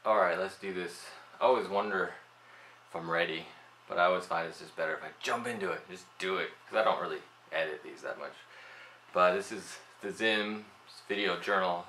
Alright, let's do this. I always wonder if I'm ready, but I always find it's just better if I jump into it. Just do it, because I don't really edit these that much. But this is theZim's video journal,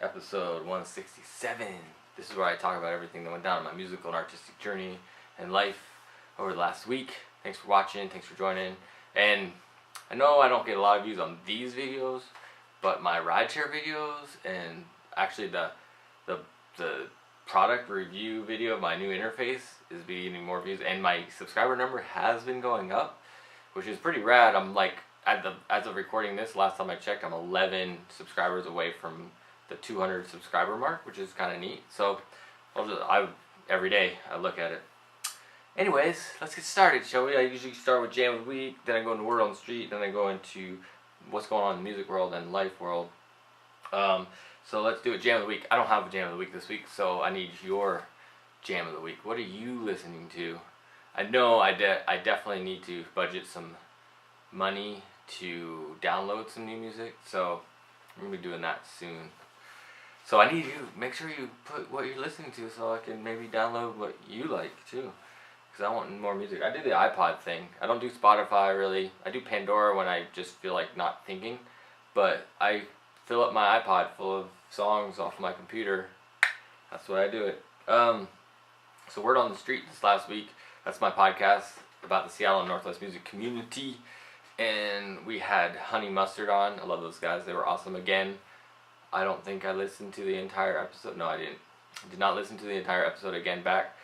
episode 167. This is where I talk about everything that went down in my musical and artistic journey and life over the last week. Thanks for watching, thanks for joining. And I know I don't get a lot of views on these videos, but my rideshare videos and actually the product review video of my new interface is getting more views, and my subscriber number has been going up, which is pretty rad. I'm like, as of recording this, last time I checked, I'm 11 subscribers away from the 200 subscriber mark, which is kind of neat. So every day I look at it. Anyways, let's get started, shall we? I usually start with Jam of the Week, then I go into Word on the Street, then I go into what's going on in the music world and life world. So let's do a Jam of the Week. I don't have a Jam of the Week this week, so I need your Jam of the Week. What are you listening to? I know I definitely need to budget some money to download some new music, so I'm going to be doing that soon. So I need you, make sure you put what you're listening to so I can maybe download what you like too. Because I want more music. I did the iPod thing. I don't do Spotify really. I do Pandora when I just feel like not thinking. But I fill up my iPod full of songs off my computer. That's the way I do it. So Word on the Street this last week. That's my podcast about the Seattle and Northwest music community. And we had Honey Mustard on. I love those guys. They were awesome. Again, I don't think I listened to the entire episode. No, I didn't. I did not listen to the entire episode again back.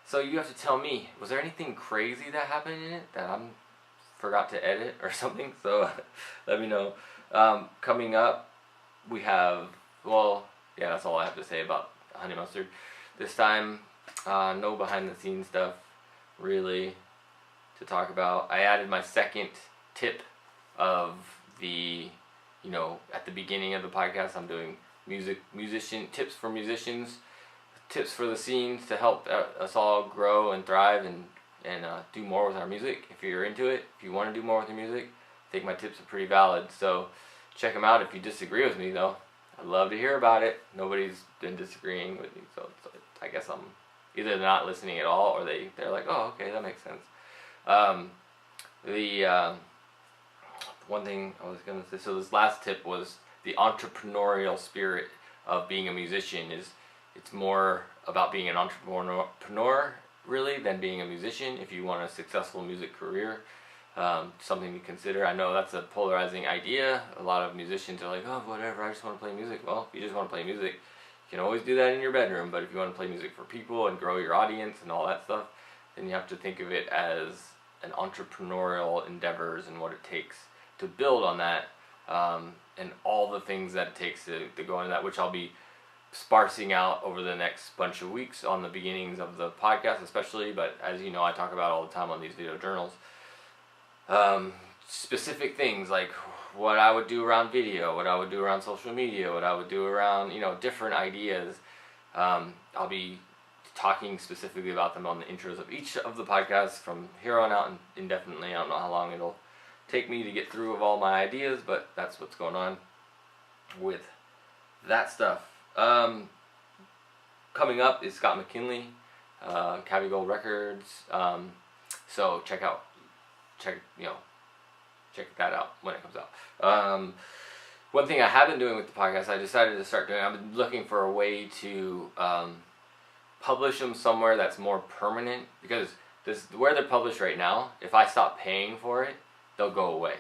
So you have to tell me, was there anything crazy that happened in it that I forgot to edit or something? So let me know. Coming up, we have, that's all I have to say about Honey Mustard. This time, no behind the scenes stuff really to talk about. I added my second tip of the, at the beginning of the podcast, I'm doing musician tips for musicians, tips for the scenes to help us all grow and thrive and do more with our music. If you're into it, if you want to do more with your music, I think my tips are pretty valid. So check them out. If you disagree with me, though, I'd love to hear about it. Nobody's been disagreeing with me, so I guess I'm either not listening at all or they're like, oh, okay, that makes sense. One thing I was going to say, so this last tip was the entrepreneurial spirit of being a musician it's more about being an entrepreneur really than being a musician if you want a successful music career. Something to consider. I know that's a polarizing idea. A lot of musicians are like, oh, whatever, I just want to play music. Well, if you just want to play music, you can always do that in your bedroom, but if you want to play music for people and grow your audience and all that stuff, then you have to think of it as an entrepreneurial endeavors and what it takes to build on that, and all the things that it takes to go into that, which I'll be sparsing out over the next bunch of weeks on the beginnings of the podcast especially, but as you know, I talk about all the time on these video journals. Specific things like what I would do around video, what I would do around social media, what I would do around, different ideas. I'll be talking specifically about them on the intros of each of the podcasts from here on out indefinitely. I don't know how long it'll take me to get through of all my ideas, but that's what's going on with that stuff. Coming up is Scott McKinley, Cavi Gold Records. So check that out when it comes out. One thing I have been doing with the podcast, I decided to start doing, I've been looking for a way to publish them somewhere that's more permanent, because where they're published right now, if I stop paying for it, they'll go away.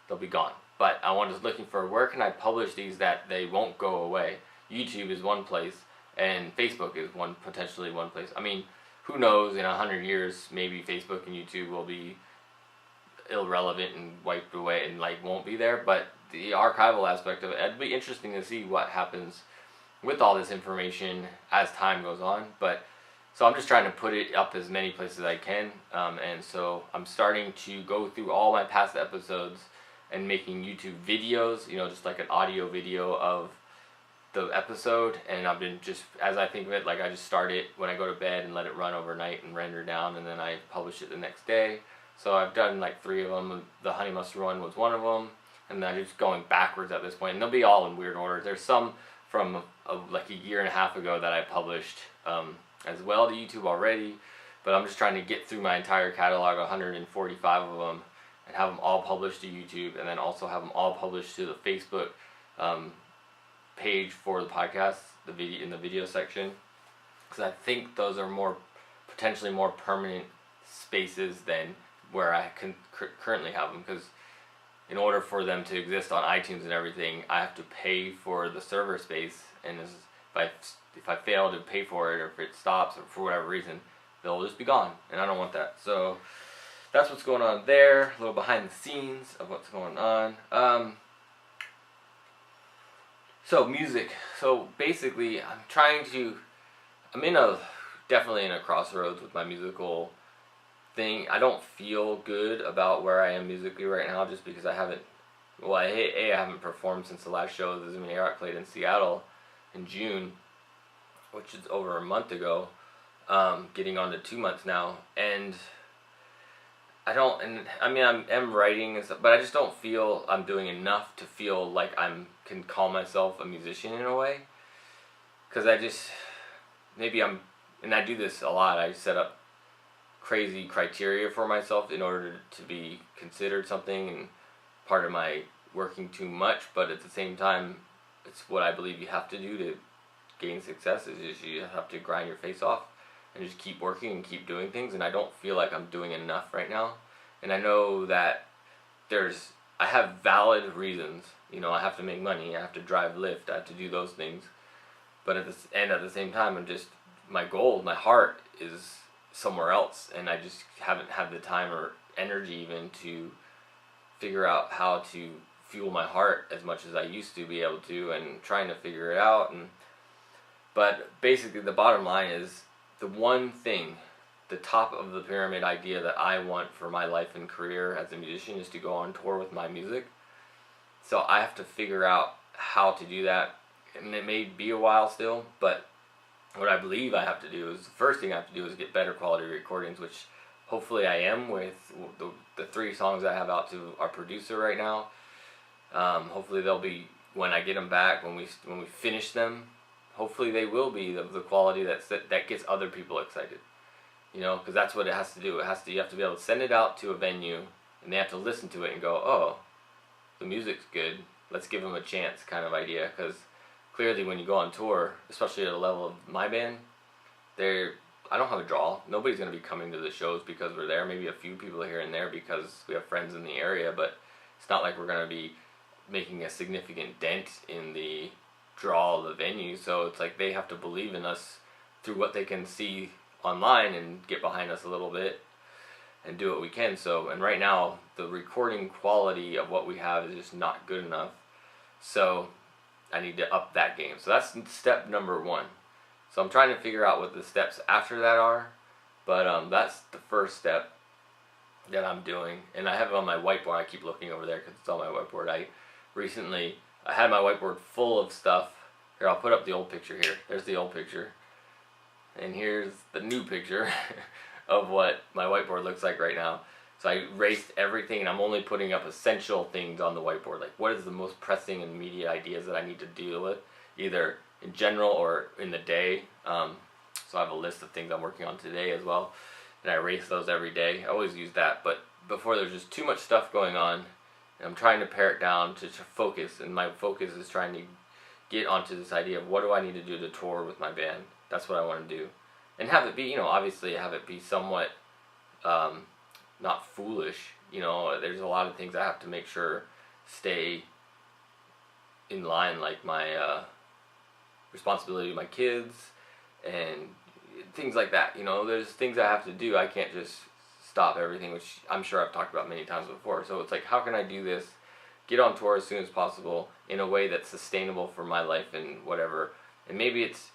They'll be gone. But I was looking for where can I publish these that they won't go away. YouTube is one place, and Facebook is potentially one place. I mean, who knows, in 100 years, maybe Facebook and YouTube will be irrelevant and wiped away and won't be there, but the archival aspect of it, it'd be interesting to see what happens with all this information as time goes on. But so I'm just trying to put it up as many places as I can, and so I'm starting to go through all my past episodes and making YouTube videos, just like an audio video of the episode. And I've been just, as I think of it, I just start it when I go to bed and let it run overnight and render down, and then I publish it the next day. So I've done 3 of them. The Honey Mustard one was one of them, and I'm just going backwards at this point, and they'll be all in weird order. There's some from like a year and a half ago that I published as well to YouTube already, but I'm just trying to get through my entire catalog, 145 of them, and have them all published to YouTube, and then also have them all published to the Facebook page for the podcast, in the video section, because I think those are potentially more permanent spaces than where I can currently have them, because in order for them to exist on iTunes and everything, I have to pay for the server space, and if I fail to pay for it, or if it stops, or for whatever reason, they'll just be gone, and I don't want that. So that's what's going on there, a little behind the scenes of what's going on. So music. So basically, I'm definitely in a crossroads with my musical thing. I don't feel good about where I am musically right now, just because I haven't performed since the last show the Zim's and Arock played in Seattle in June, which is over a month ago, getting on to 2 months now, and I'm writing and stuff, but I just don't feel I'm doing enough to feel like can call myself a musician in a way, because I do this a lot. I set up crazy criteria for myself in order to be considered something, and part of my working too much, but at the same time, it's what I believe you have to do to gain success, is just you have to grind your face off and just keep working and keep doing things, and I don't feel like I'm doing enough right now. And I know that I have valid reasons, I have to make money, I have to drive Lyfr, I have to do those things, but at the same time, my goal, my heart is somewhere else, and I just haven't had the time or energy even to figure out how to fuel my heart as much as I used to be able to, and trying to figure it out. But basically the bottom line is, the one thing, the top of the pyramid idea that I want for my life and career as a musician is to go on tour with my music. So I have to figure out how to do that, and it may be a while still, but what I believe I have to do is, the first thing I have to do is get better quality recordings, which hopefully I am with the 3 songs I have out to our producer right now. Hopefully they'll be, when I get them back, when we finish them, hopefully they will be the quality that gets other people excited. Because that's what it has to do. You have to be able to send it out to a venue, and they have to listen to it and go, oh, the music's good, let's give them a chance, kind of idea. Because clearly when you go on tour, especially at the level of my band, I don't have a draw. Nobody's going to be coming to the shows because we're there. Maybe a few people here and there because we have friends in the area, but it's not like we're going to be making a significant dent in the draw of the venue. So it's like they have to believe in us through what they can see online and get behind us a little bit and do what we can. So, and right now the recording quality of what we have is just not good enough, so I need to up that game. So that's step number 1. So I'm trying to figure out what the steps after that are, but that's the first step that I'm doing, and I have it on my whiteboard. I keep looking over there because it's on my whiteboard. I had my whiteboard full of stuff. Here, I'll put up the old picture here. There's the old picture. And here's the new picture of what my whiteboard looks like right now. So I erased everything, and I'm only putting up essential things on the whiteboard. Like, what is the most pressing and immediate ideas that I need to deal with, either in general or in the day. So I have a list of things I'm working on today as well, and I erase those every day. I always use that, but before there's just too much stuff going on, and I'm trying to pare it down to focus, and my focus is trying to get onto this idea of what do I need to do to tour with my band. That's what I want to do, and have it be, obviously have it be somewhat not foolish. There's a lot of things I have to make sure stay in line, like my responsibility to my kids and things like that. There's things I have to do. I can't just stop everything, which I'm sure I've talked about many times before. So it's like, how can I do this, get on tour as soon as possible in a way that's sustainable for my life and whatever. And maybe it's,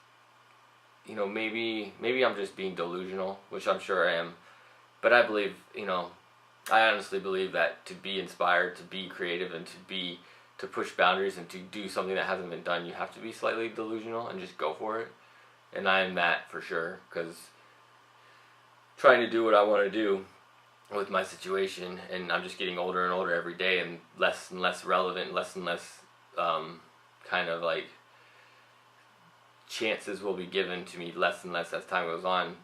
maybe I'm just being delusional, which I'm sure I am, but I believe, I honestly believe that to be inspired, to be creative, and to push boundaries and to do something that hasn't been done, you have to be slightly delusional and just go for it. And I am that for sure, because trying to do what I want to do with my situation, and I'm just getting older and older every day, and less relevant, less and less kind of like chances will be given to me less and less as time goes on,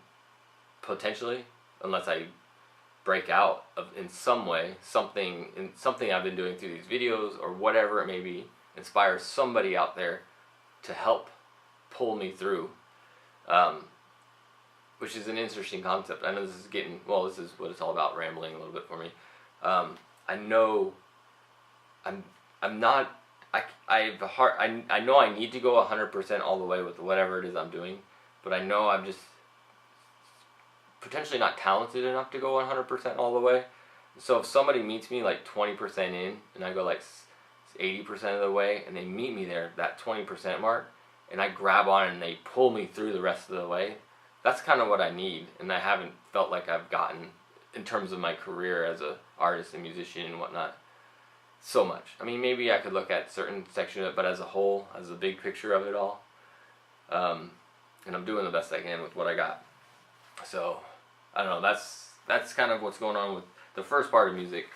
potentially, unless I break out in some way, something I've been doing through these videos or whatever it may be, inspires somebody out there to help pull me through, which is an interesting concept. I know this is this is what it's all about, rambling a little bit for me. I know I'm not, I have a heart, I know I need to go 100% all the way with whatever it is I'm doing, but I know I'm just potentially not talented enough to go 100% all the way. So if somebody meets me like 20% in, and I go like 80% of the way, and they meet me there, that 20% mark, and I grab on and they pull me through the rest of the way, that's kind of what I need, and I haven't felt like I've gotten, in terms of my career as an artist and musician and whatnot, so much. I mean, maybe I could look at certain sections of it, but as a whole, as the big picture of it all, and I'm doing the best I can with what I got. So, I don't know, that's kind of what's going on with the first part of music.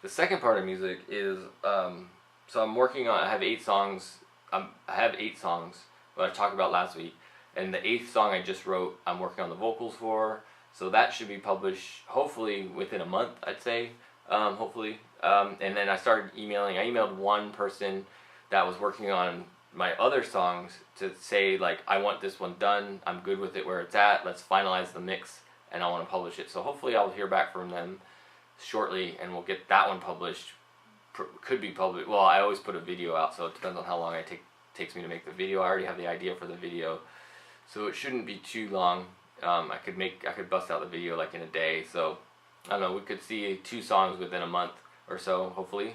The second part of music is, so I'm working on, I have 8 songs, what I talked about last week, and the 8th song I just wrote, I'm working on the vocals for, so that should be published, hopefully, within a month, I'd say, hopefully, and then I started emailing. I emailed one person that was working on my other songs to say, like, I want this one done, I'm good with it where it's at, let's finalize the mix, and I want to publish it. So hopefully I'll hear back from them shortly, and we'll get that one published. Could be published, well, I always put a video out, so it depends on how long it takes me to make the video. I already have the idea for the video, so it shouldn't be too long. I could bust out the video like in a day, so I don't know, we could see 2 songs within a month or so, hopefully.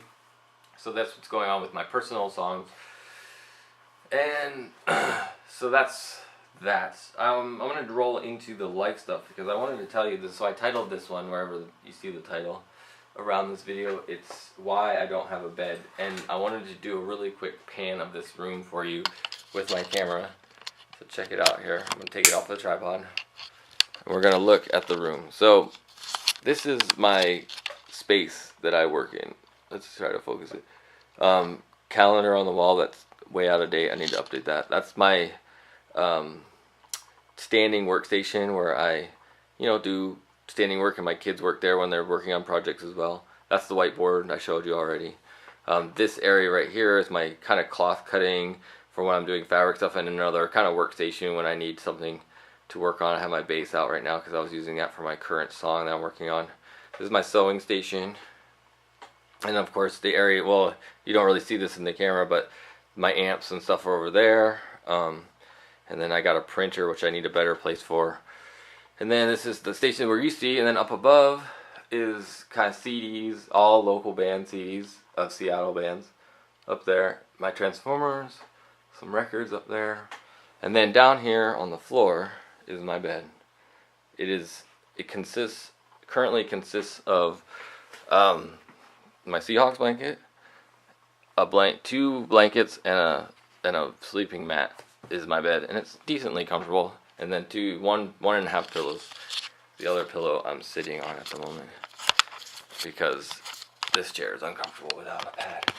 So that's what's going on with my personal songs. And so that's that. I'm going to roll into the life stuff because I wanted to tell you this. So I titled this one, wherever you see the title around this video, it's Why I Don't Have a Bed. And I wanted to do a really quick pan of this room for you with my camera. So check it out here. I'm going to take it off the tripod. And we're going to look at the room. So this is my space that I work in. Let's try to focus it. Calendar on the wall that's way out of date. I need to update that. That's my standing workstation where I, do standing work, and my kids work there when they're working on projects as well. That's the whiteboard I showed you already. This area right here is my kind of cloth cutting for when I'm doing fabric stuff, and another kind of workstation when I need something to work on. I have my bass out right now because I was using that for my current song that I'm working on. This is my sewing station. And of course the area, well, you don't really see this in the camera, but my amps and stuff are over there. And then I got a printer, which I need a better place for. And then this is the station where you see, and then up above is kind of CDs, all local band CDs of Seattle bands. Up there, my transformers, some records up there. And then down here on the floor is my bed. Currently consists of my Seahawks blanket, 2 blankets, and a sleeping mat is my bed, and it's decently comfortable. And then 1.5 pillows. The other pillow I'm sitting on at the moment because this chair is uncomfortable without a pad.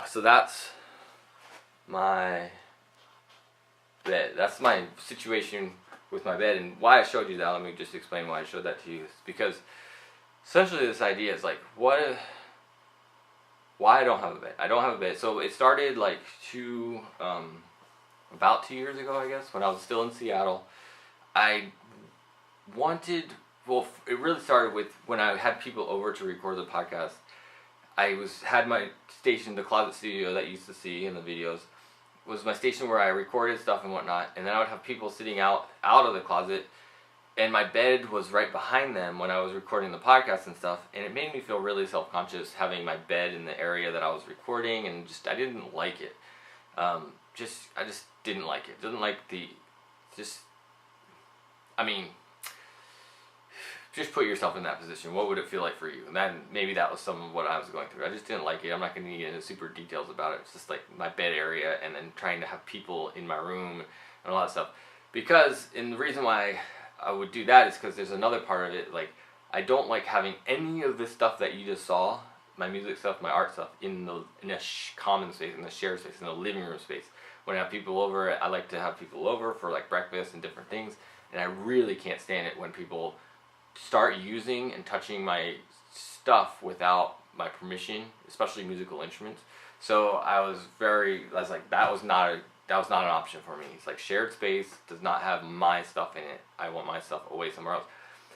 So that's my bed. That's my situation with my bed, and why I showed you that. Let me just explain why I showed that to you. It's because essentially this idea is like, why I don't have a bed. I don't have a bed. So it started like about 2 years ago, I guess, when I was still in Seattle. It really started with when I had people over to record the podcast. I had my station, the closet studio that you used to see in the videos, was my station where I recorded stuff and whatnot, and then I would have people sitting out of the closet, and my bed was right behind them when I was recording the podcast and stuff, and it made me feel really self-conscious having my bed in the area that I was recording, and I didn't like it. I just didn't like it. Just put yourself in that position. What would it feel like for you? And then maybe that was some of what I was going through. I just didn't like it. I'm not going to get into super details about it. It's just like my bed area, and then trying to have people in my room and all that stuff. And the reason why I would do that is because there's another part of it. Like, I don't like having any of this stuff that you just saw, my music stuff, my art stuff, in a common space, in the shared space, in the living room space. when I have people over, I like to have people over for like breakfast and different things, and I really can't stand it when people start using and touching my stuff without my permission, especially musical instruments. So I was like, that was not an option for me. It's like, shared space does not have my stuff in it. I want my stuff away somewhere else.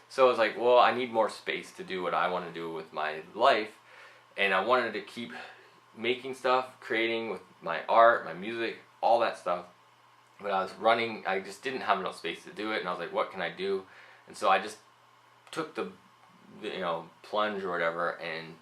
So I was like, well, I need more space to do what I want to do with my life, and I wanted to keep making stuff, creating with my art, my music, all that stuff. But I was running, I just didn't have enough space to do it, and I was like, what can I do? And so I just took the plunge or whatever and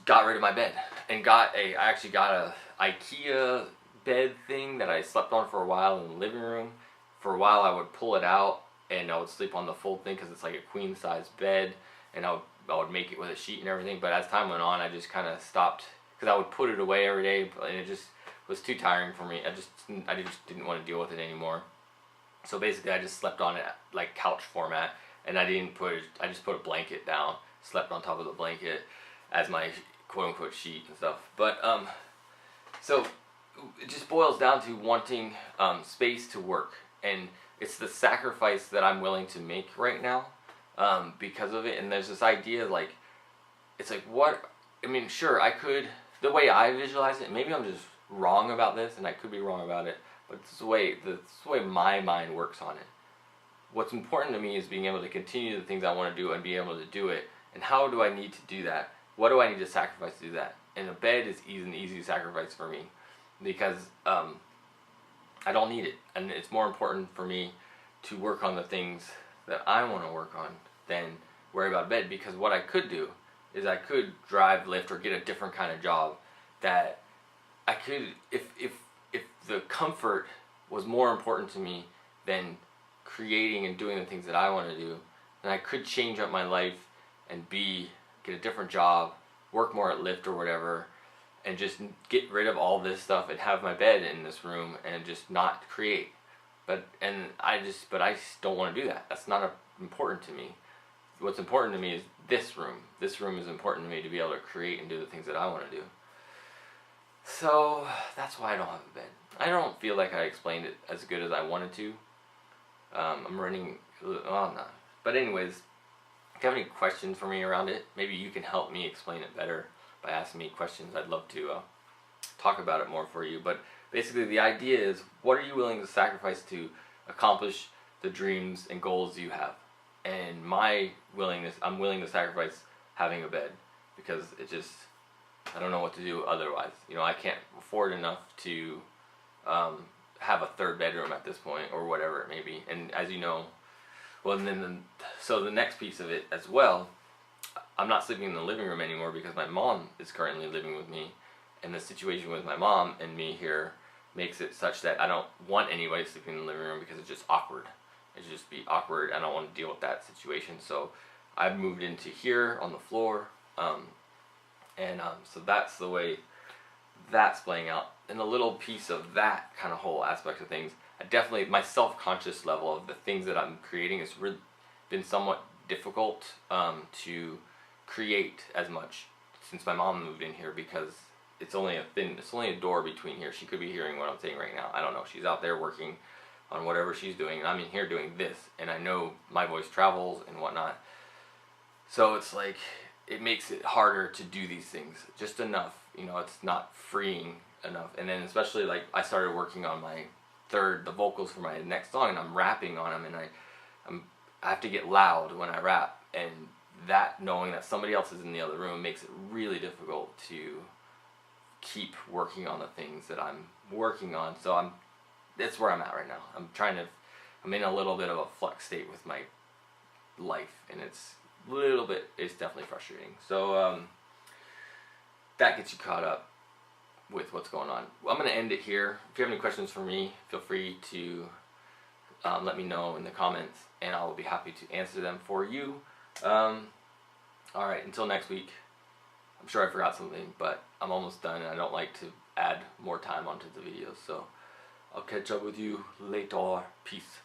got rid of my bed, and I actually got a IKEA bed thing that I slept on for a while in the living room. For a while I would pull it out and I would sleep on the full thing because it's like a queen size bed, and I would make it with a sheet and everything. But as time went on, I just kind of stopped, because I would put it away every day, and it just was too tiring for me. I just didn't want to deal with it anymore. So basically I just slept on it like couch format, and I just put a blanket down, slept on top of the blanket as my quote unquote sheet and stuff. But so it just boils down to wanting space to work, and it's the sacrifice that I'm willing to make right now because of it. And there's this idea, like, it's like, what, I mean, sure, I could, the way I visualize it, maybe I'm just wrong about this, and I could be wrong about it, but it's the way my mind works on it. What's important to me is being able to continue the things I want to do and be able to do it. And how do I need to do that? What do I need to sacrifice to do that? And a bed is an easy sacrifice for me, because I don't need it, and it's more important for me to work on the things that I want to work on than worry about bed. Because what I could do is I could drive Lyft or get a different kind of job that I could, if the comfort was more important to me than creating and doing the things that I want to do, then I could change up my life and get a different job, work more at Lyft or whatever, and just get rid of all this stuff and have my bed in this room and just not create. But I just don't want to do that. That's not important to me. What's important to me is this room. This room is important to me to be able to create and do the things that I want to do. So that's why I don't have a bed. I don't feel like I explained it as good as I wanted to. I'm running, well, I'm not. But anyways, if you have any questions for me around it, maybe you can help me explain it better by asking me questions. I'd love to talk about it more for you. But basically the idea is, what are you willing to sacrifice to accomplish the dreams and goals you have? And I'm willing to sacrifice having a bed, because I don't know what to do otherwise. I can't afford enough to have a third bedroom at this point, or whatever it may be. And as you know, well, and then so the next piece of it as well, I'm not sleeping in the living room anymore because my mom is currently living with me, and the situation with my mom and me here makes it such that I don't want anybody sleeping in the living room, because it's just awkward. It'd just be awkward. I don't want to deal with that situation. So I've moved into here on the floor, so that's the way that's playing out. And a little piece of that kind of whole aspect of things, my self-conscious level of the things that I'm creating has really been somewhat difficult to create as much since my mom moved in here, because it's only a door between here. She could be hearing what I'm saying right now. I don't know. She's out there working on whatever she's doing, and I'm in here doing this, and I know my voice travels and whatnot. So it's like, it makes it harder to do these things just enough. It's not freeing enough. And then especially, like, I started working on the vocals for my next song, and I'm rapping on them, and I have to get loud when I rap, and that, knowing that somebody else is in the other room, makes it really difficult to keep working on the things that I'm working on. So that's where I'm at right now. I'm in a little bit of a flux state with my life, and it's definitely frustrating. So that gets you caught up with what's going on. I'm going to end it here. If you have any questions for me, feel free to let me know in the comments, and I will be happy to answer them for you. Alright, until next week. I'm sure I forgot something, but I'm almost done, and I don't like to add more time onto the videos. So I'll catch up with you later. Peace.